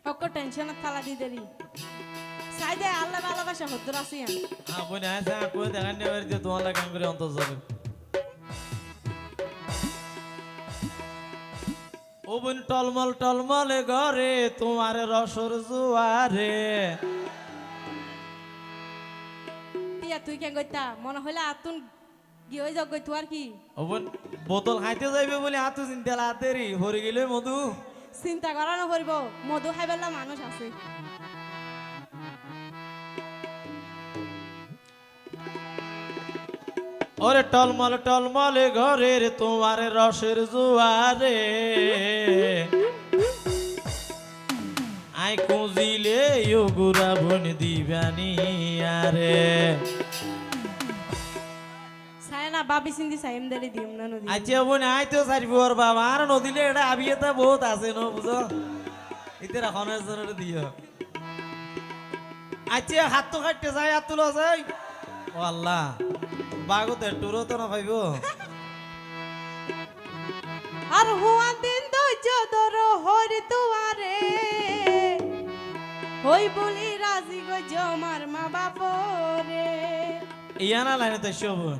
হক tension থালা দি দেরি সাইদে আল্লাহ ভালোবাসা হদ্দর আছে আপনি আছে কই দেখান নেবার যে তোমার লাগান করে অন্তর যাবে ও বোন টলমল টলমলে ঘরে তোমার রসর জুয়ারে তিয়া তুই কেন কইতা মনে হইলা আতুন গিয়ে যাও কই তুই আর কি ও বোন বোতল খাইতে যাইবে বলে আতু চিন্তা লাতেরি হরি গেলে মধু চিন্তা করানো করবো মধু খাইবেলা মানুষ আছে ওরে টলমল টলমলে ঘরের তোমার রসের জুয়ারে আই খুঁজিলে গুড়া বোন দিবানি আরে সায়না বাবি সিন্ধি সাইম দেরি দিম না নদী আচ্ছা বোন আই তো সারিবর বাবা আর নদীলে এটা আবিয়েতা বহুত আছে ন বুঝো ইতে রাখনের জন্য দিও আচ্ছা হাত তো কাটতে যায় হাত তুলো যায় ও আল্লাহ বাগতে টুরো তো না পাইব আর হুয়া দিন ধৈর্য ধর হরি তুয়ারে হই বলি রাজি গো জমার মা বাপরে ইয়ানা লাইনে তো শোভন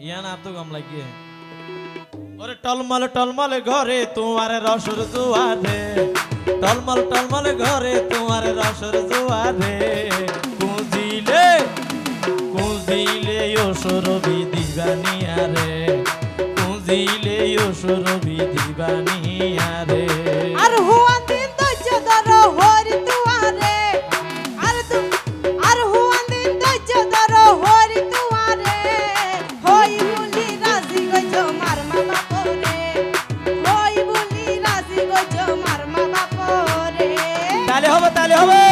ইয়ানা আপ তো কম লাগিয়ে ওরে টলমল টলমল ঘরে তোমার রসর জুয়ারে টলমল টলমল ঘরে তোমার রসর জুয়ারে কুঁজিলে কুঁজিলে ওসরবি দিবানি আরে কুঁজিলে ওসরবি দিবানি আরে আর হুয়া দিন ধৈর্য ধর হরি তুয়ারে আর হুয়া দিন ধৈর্য ধর হরি তুয়ারে হই বলি রাজি গো জমার মা বাপরে হই বলি রাজি গো জমার মা বাপরে তালে হবে তালে হবে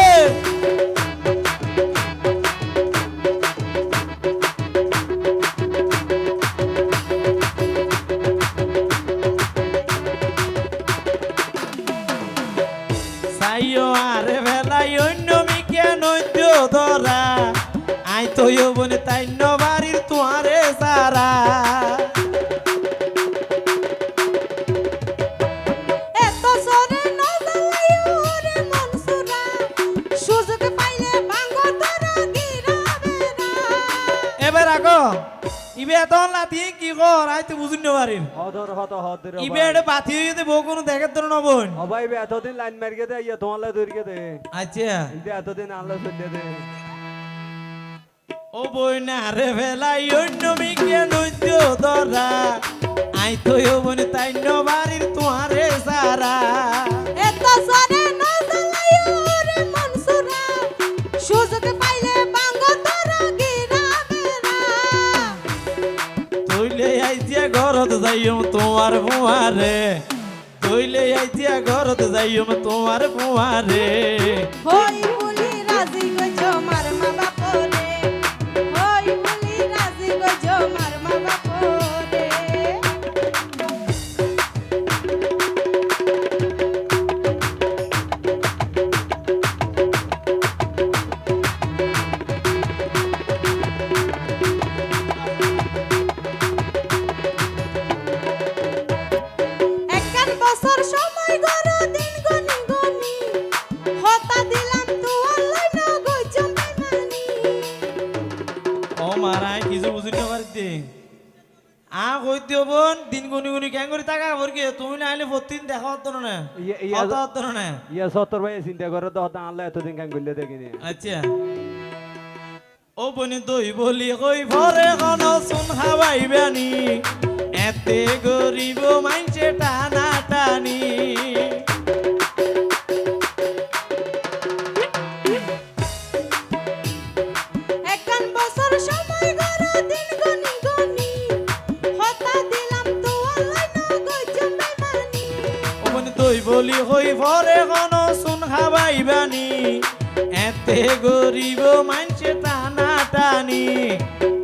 সাইও আরে ভেলাই অন্য মিকে নৈদ্য ধরা আই তো বনে তাই বাড়ির তোমারে সারা এত সরে নজালাইও রে মনসুরা সুযোগ পাইলে ভাঙ্গ তোরা গিরাবে না এবার আগো ইবে এত লাতি কি কর আই তো বুঝুন না পারিম হদর হত হদর ইবে এটা বাতি হইতে বউ কোনো দেখার ধরো না বোন অবাই বে এতদিন লাইন মারিয়ে দে ইয়া তোমার লাই দৌড়িয়ে দে আচ্ছা ইদে এতদিন আল্লাহ চলে দে ও বই না রে ভেলাই অন্য মিকে নৈদ্য ধরা আই তো বনে তাই বাড়ির তোমারে সারা এত সরে নজালাইও রে মনসুরা সুযোগ পাইলে ভাঙ্গ তোরা গিরাবে না তৈলে আইতিয়া ঘরত যাইম তোমার ফুয়ারে তৈলে আইতিয়া ঘরত যাইম তোমার ফুয়ারে হই বলি রাজি গো জমার মা বাপরে হই বলি রাজি গো জমার মা বাপরে একান বছর সময় গড় দিন গনি গনি হতা দিলাম তো আল্লাহ না গো জমানি ও মারাই কিছু বুঝি না পারতে আ কইতে বোন দিন গুনি গুনি কেন করে টাকা ভরকে তুমি না আইলে প্রতিদিন দেখা হতো না হতো হতো না ইয়া সত্তর ভাই চিন্তা করে তো হতা আল্লাহ এতদিন কাম করলে দেখিনি আচ্ছা ও বনি দই বলি কই ভরে কোন শুন হাওয়াইবানি এতে গরিব মাইনছে টানা টানি একান বছর সময় গড় দিন গনি গনি হতা দিলাম তো আল্লাহ না গো জমানি ও বনি দই বলি কই ভরে কোন শুন হাওয়াইবানি এতে গরিব মাইনছে টানা টানি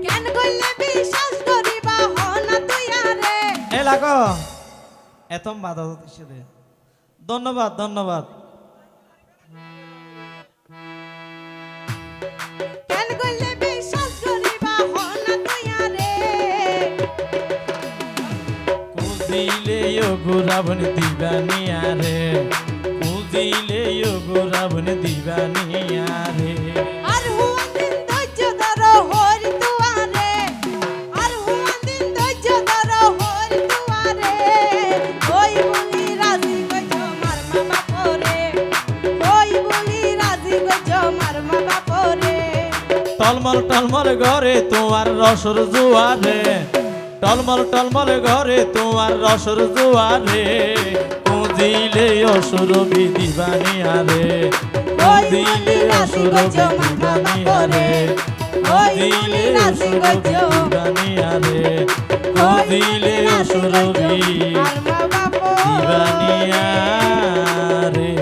কেন কইলে বিশ্বাস করিবা হনা তুই আরে এলাকো এতম বাধা হচ্ছে ধন্যবাদ ধন্যবাদ কেন কইলে বিশ্বাস করিবা হনা তুই আরে কুজিলে ঘুরাবন দিবানি আরে কুজিলে বোন দিবানিয়া রে আর হুয়ান দিন ধৈর্য ধরো হরি তুয়ারে আর হুয়ান দিন ধৈর্য ধরো হরি তুয়ারে ওই বলি রাজি গজো মার মা বাপরে ওই বলি রাজি গজো মার মা বাপরে টলমল টলমল ঘরে তোমার রসর জুয়ারে টলমল টলমল ঘরে তোমার রসর জুয়ারে কুঁজিলে অসুর দিবানিয়া রে কুঁজিলে অসুর দিবানিয়া রে কুঁজিলে অসুর দিবানিয়া রে কুঁজিলে অসুর দিবানিয়া রে